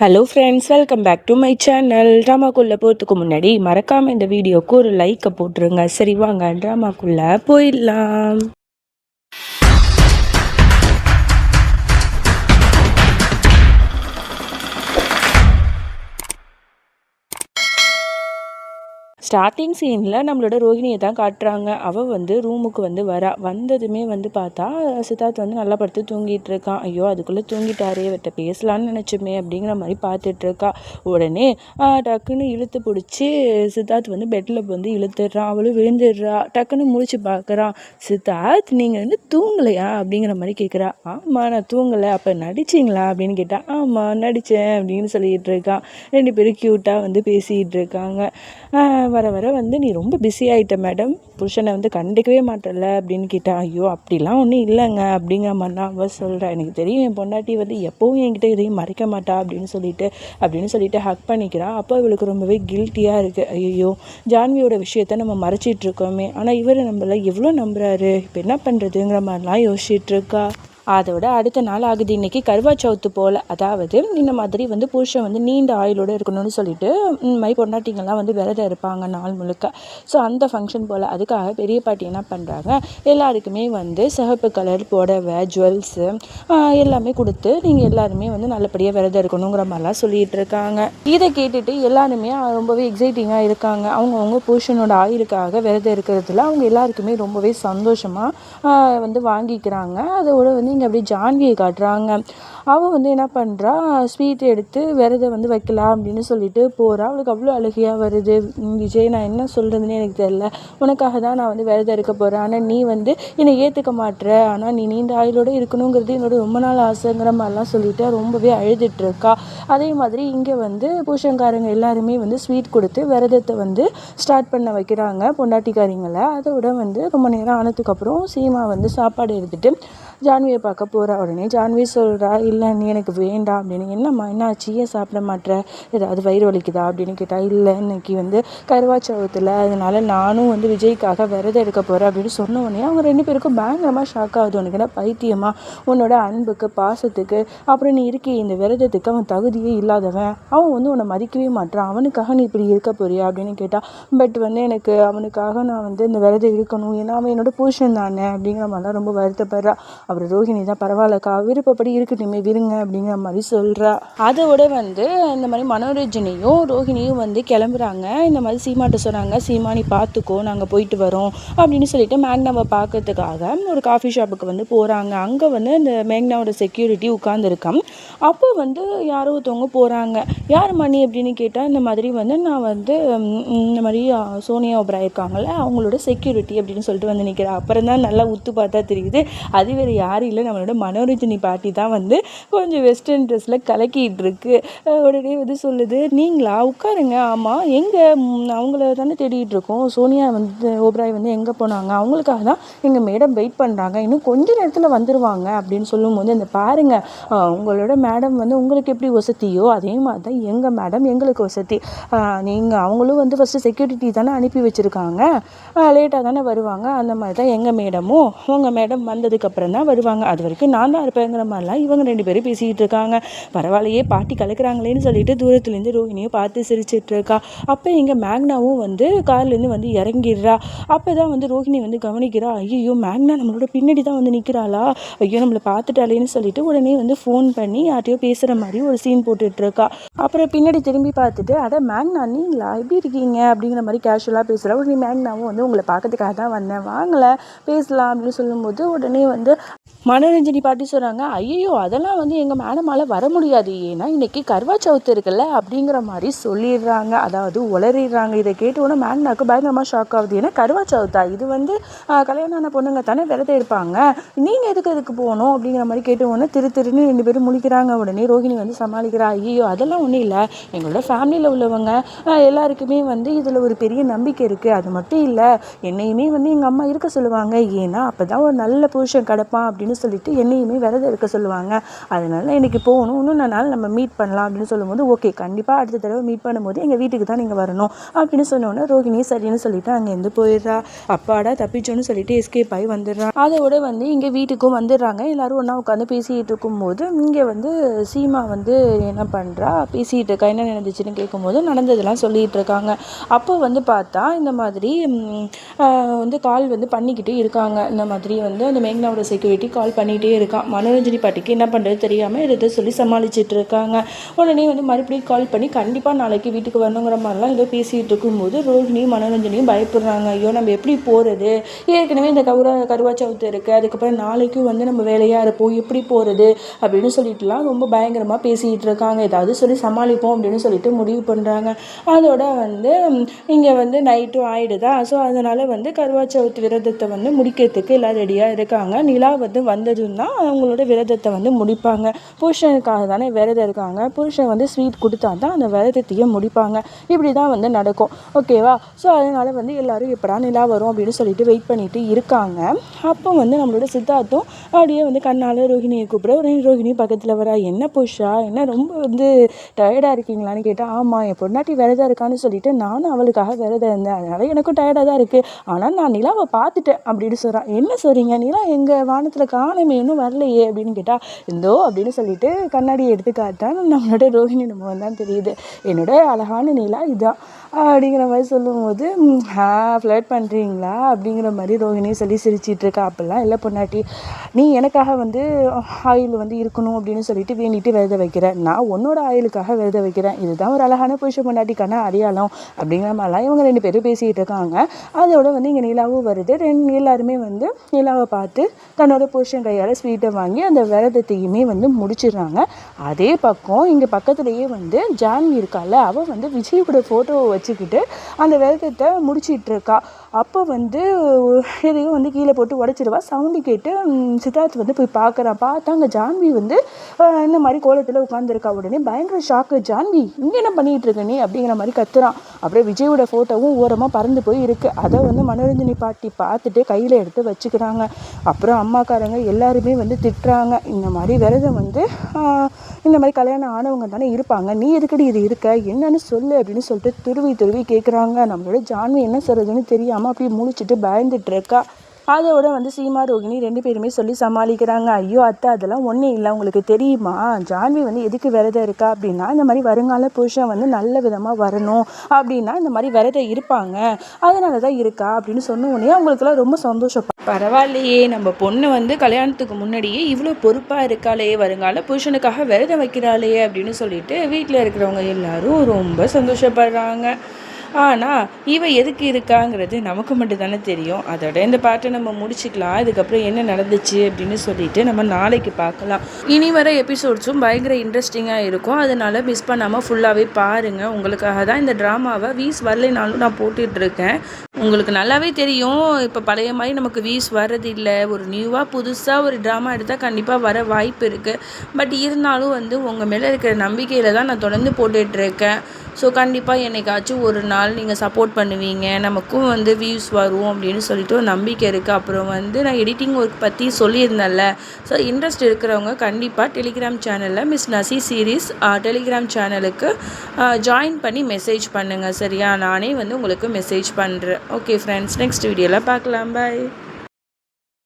Hello friends, welcome back to my channel. ட்ராமாக்குள்ளே போகிறதுக்கு முன்னாடி மறக்காமல் இந்த வீடியோவுக்கு ஒரு லைக்கை போட்டுருங்க. சரி வாங்க ட்ராமாக்குள்ளே போயிடலாம். ஸ்டார்டிங் சீனில் நம்மளோட ரோஹிணியை தான் காட்டுறாங்க. அவள் வந்து ரூமுக்கு வந்து வந்ததுமே வந்து பார்த்தா சித்தார்த் வந்து நல்லா படுத்து தூங்கிட்டு இருக்கான். ஐயோ அதுக்குள்ளே தூங்கிட்டாரே, இவர்கிட்ட பேசலான்னு நினச்சோமே அப்படிங்கிற மாதிரி பார்த்துட்ருக்கா. உடனே டக்குன்னு இழுத்து பிடிச்சி சித்தார்த் வந்து பெட்டில் வந்து இழுத்துடுறான். அவளும் விழுந்துடுறா. டக்குன்னு முடிச்சு பார்க்குறான். சித்தார்த் நீங்கள் வந்து தூங்கலையா அப்படிங்கிற மாதிரி கேட்குறா. ஆமாம் நான் தூங்கலை. அப்போ நடிச்சிங்களா அப்படின்னு கேட்டா. ஆமாம் நடித்தேன் அப்படின்னு சொல்லிகிட்டு இருக்கான். ரெண்டு பேரும் க்யூட்டாக வந்து பேசிகிட்டு இருக்காங்க. வர வர வந்து நீ ரொம்ப பிஸி ஆகிட்ட மேடம், புருஷனை வந்து கண்டுக்கவே மாட்டல அப்படின்னு கேட்டேன். ஐயோ அப்படிலாம் ஒன்றும் இல்லைங்க அப்படிங்கிற மாதிரி தான் அவள் சொல்கிறேன். எனக்கு தெரியும் என் பொண்டாட்டி வந்து எப்போவும் என்கிட்ட எதையும் மறைக்க மாட்டா அப்படின்னு சொல்லிட்டு ஹக் பண்ணிக்கிறான். அப்போ இவளுக்கு ரொம்பவே கில்ட்டியாக இருக்குது. ஐயோ ஜான்வியோட விஷயத்த நம்ம மறைச்சிட்டு இருக்கோமே, ஆனால் இவர் நம்மள எவ்வளோ நம்புறாரு, இப்போ என்ன பண்ணுறதுங்கிற மாதிரிலாம் யோசிச்சுட்டு இருக்கா. அதோட அடுத்த நாள் ஆகுது. இன்றைக்கி கருவா சவுத்து போல், அதாவது இந்த மாதிரி வந்து புருஷன் வந்து நீண்ட ஆயுளோடு இருக்கணும்னு சொல்லிட்டு இந்த மாதிரி பொண்டாட்டிங்கள்லாம் வந்து விரதம் இருப்பாங்க நாள் முழுக்க. ஸோ அந்த ஃபங்க்ஷன் போல். அதுக்காக பெரிய பாட்டி என்ன பண்ணுறாங்க, எல்லாருக்குமே வந்து சிகப்பு கலர் புடவை ஜுவல்ஸு எல்லாமே கொடுத்து நீங்கள் எல்லாருமே வந்து நல்லபடியாக விரதம் இருக்கணுங்கிற மாதிரிலாம் சொல்லிகிட்டு இருக்காங்க. இதை கேட்டுட்டு எல்லாருமே ரொம்பவே எக்ஸைட்டிங்காக இருக்காங்க. அவங்கவுங்க புருஷனோட ஆயுளுக்காக விரதம் இருக்கிறதுல அவங்க எல்லாருக்குமே ரொம்பவே சந்தோஷமாக வந்து வாங்கிக்கிறாங்க. அதோட வந்து இங்கே அப்படியே ஜான்வியை காட்டுறாங்க. அவள் வந்து என்ன பண்ணுறா, ஸ்வீட் எடுத்து விரதம் வந்து வைக்கலாம் அப்படின்னு சொல்லிட்டு போகிறா. அவளுக்கு அவ்வளோ அழுகையாக வருது. விஜய் நான் என்ன சொல்கிறதுனே எனக்கு தெரியல, உனக்காக தான் நான் வந்து விரதம் இருக்க போகிறேன், ஆனால் நீ வந்து என்னை ஏற்றுக்க மாட்டுற, ஆனால் நீ நீண்ட ஆயுளோடு இருக்கணுங்கிறது என்னோட ரொம்ப நாள் ஆசைங்கிற மாதிரிலாம் சொல்லிட்டு ரொம்பவே அழுதுட்டுருக்கா. அதே மாதிரி இங்கே வந்து பூஷங்காரங்க எல்லாருமே வந்து ஸ்வீட் கொடுத்து விரதத்தை வந்து ஸ்டார்ட் பண்ண வைக்கிறாங்க பொண்டாட்டிக்காரிங்களை. அதோட வந்து ரொம்ப நேரம் ஆனதுக்கப்புறம் சீமா வந்து சாப்பாடு எடுத்துகிட்டு ஜான்வியை பார்க்க போகிறா. உடனே ஜான்வி சொல்கிறா, இல்லை நீ எனக்கு வேண்டாம் அப்படின்னு. என்னம்மா என்னாச்சு, ஏன் சாப்பிட மாட்டேற, ஏதாவது வயிறு வலிக்குதா அப்படின்னு கேட்டால். இல்லை இன்னைக்கு வந்து கருவாச்சவத்தில், அதனால் நானும் வந்து விஜய்க்காக விரதம் எடுக்க போகிறேன் அப்படின்னு சொன்ன உடனே அவங்க ரெண்டு பேருக்கும் பயங்கரமாக ஷாக் ஆகுது. உனக்கு என்ன பைத்தியமா, உன்னோட அன்புக்கு பாசத்துக்கு அப்புறம் நீ இருக்கே இந்த விரதத்துக்கு அவன் தகுதியே இல்லாதவன், அவன் வந்து உன்னை மதிக்கவே மாட்டான், அவனுக்காக நீ இப்படி இருக்க போறியா அப்படின்னு கேட்டால். பட் வந்து எனக்கு அவனுக்காக நான் வந்து இந்த விரதம் இருக்கணும், ஏன்னா அவன் என்னோட புருஷன் தானே அப்படிங்கிற மாதிரிலாம் ரொம்ப வருத்தப்படுறா. அப்புறம் ரோஹிணி தான் பரவாயில்லக்கா, விருப்பப்படி இருக்கட்டுமே விருங்க அப்படிங்கிற மாதிரி சொல்கிறா. அதோட வந்து இந்த மாதிரி மனோரஞ்சனையும் ரோஹிணியும் வந்து கிளம்புறாங்க. இந்த மாதிரி சீமாட்ட சொன்னாங்க, சீமா நீ பார்த்துக்கோ நாங்கள் போயிட்டு வரோம் அப்படின்னு சொல்லிட்டு மேக்னாவை பார்க்கறதுக்காக ஒரு காஃபி ஷாப்புக்கு வந்து போகிறாங்க. அங்கே வந்து இந்த மேக்னாவோட செக்யூரிட்டி உட்காந்துருக்கான். அப்போ வந்து யாரோ ஒருத்தவங்க போகிறாங்க. யார் மணி அப்படின்னு கேட்டால், இந்த மாதிரி வந்து நான் வந்து இந்த மாதிரி சோனியா ஓப்ராய் இருக்காங்கள்ல அவங்களோட செக்யூரிட்டி அப்படின்னு சொல்லிட்டு வந்து நிற்கிறேன். அப்புறம் தான் நல்லா உத்து பார்த்தா தெரியுது, அது வேறு யாரும் இல்லை, நம்மளோட மனோரஞ்சனி பாட்டி தான் வந்து கொஞ்சம் வெஸ்டர்ன் ட்ரெஸ்ஸில் கலக்கிட்டு இருக்கு. உடனே வந்து சொல்லுது, நீங்களா உட்காருங்க. ஆமாம் எங்கே, அவங்கள தானே தேடிட்டு இருக்கோம், சோனியா வந்து ஓப்ராய் வந்து எங்கே போனாங்க, அவங்களுக்காக தான் எங்கள் மேடம் வெயிட் பண்ணுறாங்க, இன்னும் கொஞ்ச நேரத்தில் வந்துடுவாங்க அப்படின்னு சொல்லும்போது, இந்த பாருங்க உங்களோட மேடம் வந்து உங்களுக்கு எப்படி வசதியோ அதே மாதிரி தான் எங்கள் மேடம் எங்களுக்கு வசதி. நீங்கள் அவங்களும் வந்து ஃபஸ்ட்டு செக்யூரிட்டி தானே அனுப்பி வச்சுருக்காங்க, லேட்டாக தானே வருவாங்க, அந்த மாதிரி தான் எங்கள் மேடமும் உங்கள் மேடம் வந்ததுக்கப்புறம் தான் வருவாங்க, அது வரைக்கும் நான் தான் இருப்பேங்கிற மாதிரிலாம் இவங்க ரெண்டு பேரும் பேசிக்கிட்டு இருக்காங்க. பரவாயில்லையே பாட்டி கலக்கிறாங்களேன்னு சொல்லிட்டு தூரத்துலேருந்து ரோஹிணியை பார்த்து சிரிச்சிட்டு இருக்கா. அப்போ எங்கள் மேக்னாவும் வந்து கார்லேருந்து வந்து இறங்கிடுறா. அப்போ தான் வந்து ரோஹிணி வந்து கவனிக்கிறா, ஐயோ மேக்னா நம்மளோட பின்னாடி தான் வந்து நிற்கிறாளா, ஐயோ நம்மளை பார்த்துட்டாலேன்னு சொல்லிட்டு உடனே வந்து ஃபோன் பண்ணி யார்ட்டையோ பேசுகிற மாதிரி ஒரு சீன் போட்டுட்ருக்கா. அப்புறம் பின்னாடி திரும்பி பார்த்துட்டு, அட மேக்னா நீங்களா எப்படி இருக்கீங்க அப்படிங்கிற மாதிரி கேஷுவலாக பேசுகிறா. உடனே மேக்னாவும் வந்து உங்களை பார்க்கறதுக்காக தான் வந்தேன், வாங்கலை பேசலாம் அப்படின்னு சொல்லும்போது உடனே வந்து மனோரஞ்சனி பாட்டி சொல்கிறாங்க, ஐயோ அதெல்லாம் வந்து எங்கள் மேடமால் வர முடியாது, ஏன்னா இன்றைக்கி கருவா சவுத்து இருக்குல்ல அப்படிங்கிற மாதிரி சொல்லிடுறாங்க, அதாவது உளறிடுறாங்க. இதை கேட்டோன்னே மேக்னாக்கு பயங்கரமாக ஷாக் ஆகுது. ஏன்னா கருவா சவுத்தா, இது வந்து கல்யாணம் ஆன பொண்ணுங்க தானே விரதம் இருப்பாங்க, நீங்கள் எதுக்கு போகணும் அப்படிங்கிற மாதிரி கேட்டோன்னே திருன்னு ரெண்டு பேரும் முழிக்கிறாங்க. உடனே ரோஹிணி வந்து சமாளிக்கிறா, ஐயோ அதெல்லாம் ஒன்றும் இல்லை, எங்களோட ஃபேமிலியில் உள்ளவங்க எல்லாருக்குமே வந்து இதில் ஒரு பெரிய நம்பிக்கை இருக்குது, அது மட்டும் இல்லை என்னையுமே வந்து எங்கள் அம்மா இருக்க சொல்லுவாங்க, ஏன்னா அப்போ தான் ஒரு நல்ல புருஷன் கிடப்பான் வா அப்படின்னு சொல்லிட்டு என்னையுமே விரதம் இருக்க சொல்லுவாங்க. அதனால எனக்கு போகணும், இன்னும் நாள் நம்ம மீட் பண்ணலாம் அப்படின்னு சொல்லும்போது, ஓகே கண்டிப்பாக அடுத்த தடவை மீட் பண்ணும்போது எங்கள் வீட்டுக்கு தான் நீங்கள் வரணும் அப்படின்னு சொன்னோன்னே ரோகிணி சரின்னு சொல்லிட்டு அங்கேருந்து போயிடுறா. அப்பாடா தப்பிச்சோன்னு சொல்லிட்டு எஸ்கேப் ஆகி வந்துடுறான். அதோட வந்து இங்கே வீட்டுக்கும் வந்துடுறாங்க. எல்லாரும் ஒன்றா உட்காந்து பேசிகிட்டு இருக்கும்போது இங்கே வந்து சீமா வந்து என்ன பண்ணுறா, பேசிகிட்டு இருக்கா. என்ன நடந்துச்சுன்னு கேட்கும்போது நடந்ததெல்லாம் சொல்லிகிட்டு இருக்காங்க. அப்போ வந்து பார்த்தா இந்த மாதிரி வந்து கால் வந்து பண்ணிக்கிட்டே இருக்காங்க. இந்த மாதிரி வந்து அந்த மேக்னாவோட செக்யூரிட்டி கால் பண்ணிகிட்டே இருக்கான். மனோரஞ்சனி பாட்டிக்கு என்ன பண்ணுறது தெரியாமல் இதை சொல்லி சமாளிச்சுட்டு இருக்காங்க. உடனே வந்து மறுபடியும் கால் பண்ணி கண்டிப்பாக நாளைக்கு வீட்டுக்கு வரணுங்கிற மாதிரிலாம் ஏதோ பேசிகிட்டு இருக்கும்போது ரோஹிணியும் மனோரஞ்சனியும் பயப்படுறாங்க. ஐயோ நம்ம எப்படி போகிறது, ஏற்கனவே இந்த கருவா சவுத்து இருக்குது, அதுக்கப்புறம் நாளைக்கும் வந்து நம்ம வேலையாக இருப்போம், எப்படி போகிறது அப்படின்னு சொல்லிட்டுலாம் ரொம்ப பயங்கரமாக பேசிகிட்டு இருக்காங்க. ஏதாவது சொல்லி சமாளிப்போம் அப்படின்னு சொல்லிட்டு முடிவு பண்ணுறாங்க. அதோட வந்து இங்கே வந்து நைட்டும் ஆகிடுதா. ஸோ அதனால் வந்து கருவா சவுத்து விரதத்தை வந்து முடிக்கிறதுக்கு எல்லாம் ரெடியாக இருக்காங்க. நிலா வந்து வந்ததும் தான் அவங்களோட விரதத்தை வந்து முடிப்பாங்க. புருஷனுக்காக தானே விரதம் இருக்காங்க, புருஷன் வந்து ஸ்வீட் கொடுத்தா தான் அந்த விரதத்தையும் முடிப்பாங்க. இப்படி தான் வந்து நடக்கும். ஓகேவா. ஸோ அதனால் வந்து எல்லோரும் எப்படா நிலா வரும் அப்படின்னு சொல்லிட்டு வெயிட் பண்ணிட்டு இருக்காங்க. அப்போ வந்து நம்மளோட சித்தார்த்தும் அப்படியே வந்து கண்ணால் ரோஹிணியை கூப்பிட ரோஹிணி பக்கத்தில் வரா. என்ன புஷா, என்ன ரொம்ப வந்து டயர்டாக இருக்கீங்களான்னு கேட்டால், ஆமாம் என் பொண்டாட்டி விரதம் இருக்கான்னு சொல்லிட்டு நானும் அவளுக்காக விரதம் இருந்தேன், அதனால் எனக்கும் டயர்டாக தான் இருக்குது, ஆனால் நான் நிலாவை பார்த்துட்டேன் அப்படின்னு சொல்கிறான். என்ன சொல்கிறீங்க, நிலா எங்கள் வானத்தில் காணமே, இன்னும் வரலையே அப்படின்னு கேட்டால், இந்தோ அப்படின்னு சொல்லிட்டு கண்ணாடியை எடுத்து காட்டான். நம்மளோட ரோஹிணி நம்ம தான் தெரியுது. என்னோட அழகான நிலா இதுதான் அப்படிங்கிற மாதிரி சொல்லும்போது, ஃப்ளர்ட் பண்ணுறீங்களா அப்படிங்கிற மாதிரி ரோஹிணி சொல்லி சிரிச்சிட்டு இருக்கா. அப்படிலாம் இல்லை பொண்டாட்டி, நீ எனக்காக வந்து ஆயில் வந்து இருக்கணும் அப்படின்னு சொல்லிட்டு வேண்டிட்டு விரதம் வைக்கிறேன், நான் உன்னோட ஆயிலுக்காக விரதம் வைக்கிறேன், இதுதான் ஒரு அழகான புருஷ பொண்டாட்டிக்கான அடையாளம் அப்படிங்கிற மாதிரிலாம் இவங்க 2 பேரும் பேசிகிட்டு இருக்காங்க. அதோட வந்து இங்கே நிலாவும் வருது. எல்லாருமே வந்து நிலாவை பார்த்து தன்னோட புருஷன் கையால் ஸ்வீட்டை வாங்கி அந்த விரதத்தையுமே வந்து முடிச்சிடுறாங்க. அதே பக்கம் இங்கே பக்கத்துலேயே வந்து ஜான்வி இருக்கால, அவள் வந்து விஜயோட ஃபோட்டோவை வச்சுக்கிட்டு அந்த விரதத்தை முடிச்சிட்டு இருக்கா. அப்போ வந்து எதையும் வந்து கீழே போட்டு உடச்சிடுவா. சவுண்டு கேட்டு சித்தார்த் வந்து போய் பார்க்குறான். பார்த்தா அங்கே ஜான்வி வந்து இந்த மாதிரி கோலத்தில் உட்காந்துருக்கா. உடனே பயங்கர ஷாக்கு. ஜான்வி இங்கே என்ன பண்ணிகிட்டு இருக்க நீ அப்படிங்கிற மாதிரி கத்துறான். அப்படியே விஜயோட ஃபோட்டோவும் ஓரமாக பறந்து போய் இருக்குது. அதை வந்து மனோரஞ்சனி பாட்டி பார்த்துட்டு கையில் எடுத்து வச்சுக்கிறாங்க. அப்புறம் அம்மாக்காரங்க எல்லாருமே வந்து திட்டுறாங்க. இந்த மாதிரி விரதம் வந்து இந்த மாதிரி கல்யாணம் ஆனவங்க தானே இருப்பாங்க, நீ எதுக்கடி இது இருக்க, என்னன்னு சொல்லு அப்படின்னு சொல்லிட்டு துருவி கேட்குறாங்க. நம்மளோட ஜான்வி என்ன சொல்கிறதுன்னு தெரியாமல் அப்படியே முழிச்சிட்டு பயந்துட்டு இருக்கா. அதோட வந்து சீமா ரோகிணி 2 பேருமே சொல்லி சமாளிக்கிறாங்க. ஐயோ அத்தை, அதெல்லாம் ஒன்றும் இல்லை, உங்களுக்கு தெரியுமா ஜான்வி வந்து எதுக்கு விரதம் இருக்கா அப்படின்னா, இந்த மாதிரி வருங்கால புருஷன் வந்து நல்ல விதமாக வரணும் அப்படின்னா இந்த மாதிரி விரதம் இருப்பாங்க, அதனால தான் இருக்கா அப்படின்னு சொன்ன உடனே அவங்களுக்குலாம் ரொம்ப சந்தோஷம். பரவாயில்லையே, நம்ம பொண்ணு வந்து கல்யாணத்துக்கு முன்னாடியே இவ்வளோ பொறுப்பாக இருக்காளே, வருங்கால புருஷனுக்காக விரதம் வைக்கிறாளே அப்படின்னு சொல்லிட்டு வீட்டில் இருக்கிறவங்க எல்லாரும் ரொம்ப சந்தோஷப்படுறாங்க. ஆனால் இவ எதுக்கு இருக்காங்கிறது நமக்கு மட்டும் தானே தெரியும். அதோட இந்த பாட்டை நம்ம முடிச்சுக்கலாம். இதுக்கப்புறம் என்ன நடந்துச்சு அப்படின்னு சொல்லிட்டு நம்ம நாளைக்கு பார்க்கலாம். இனி வர எபிசோட்ஸும் பயங்கர இன்ட்ரெஸ்டிங்காக இருக்கும். அதனால மிஸ் பண்ணாமல் ஃபுல்லாகவே பாருங்கள். உங்களுக்காக தான் இந்த ட்ராமாவை வீஸ் வரலைனாலும் நான் போட்டுட்ருக்கேன். உங்களுக்கு நல்லாவே தெரியும், இப்போ பழைய மாதிரி நமக்கு வீஸ் வர்றதில்லை. ஒரு நியூவாக புதுசாக ஒரு ட்ராமா எடுத்தால் கண்டிப்பாக வர வாய்ப்பு இருக்குது. பட் இருந்தாலும் வந்து உங்கள் மேலே இருக்கிற நம்பிக்கையில் தான் நான் தொடர்ந்து போட்டுட்ருக்கேன். ஸோ கண்டிப்பாக என்னைக்காச்சும் ஒரு நாள் நீங்கள் சப்போர்ட் பண்ணுவீங்க, நமக்கும் வந்து வியூஸ் வரும் அப்படின்னு சொல்லிட்டு ஒரு நம்பிக்கை இருக்குது. அப்புறம் வந்து நான் எடிட்டிங் ஒர்க் பற்றி சொல்லியிருந்தேன்ல, ஸோ இன்ட்ரெஸ்ட் இருக்கிறவங்க கண்டிப்பாக டெலிகிராம் சேனலில் மிஸ் நசி சீரீஸ் டெலிகிராம் சேனலுக்கு ஜாயின் பண்ணி மெசேஜ் பண்ணுங்கள். சரியா, நானே வந்து உங்களுக்கு மெசேஜ் பண்ணுறேன். ஓகே ஃப்ரெண்ட்ஸ், நெக்ஸ்ட் வீடியோவில் பார்க்கலாம். பாய்.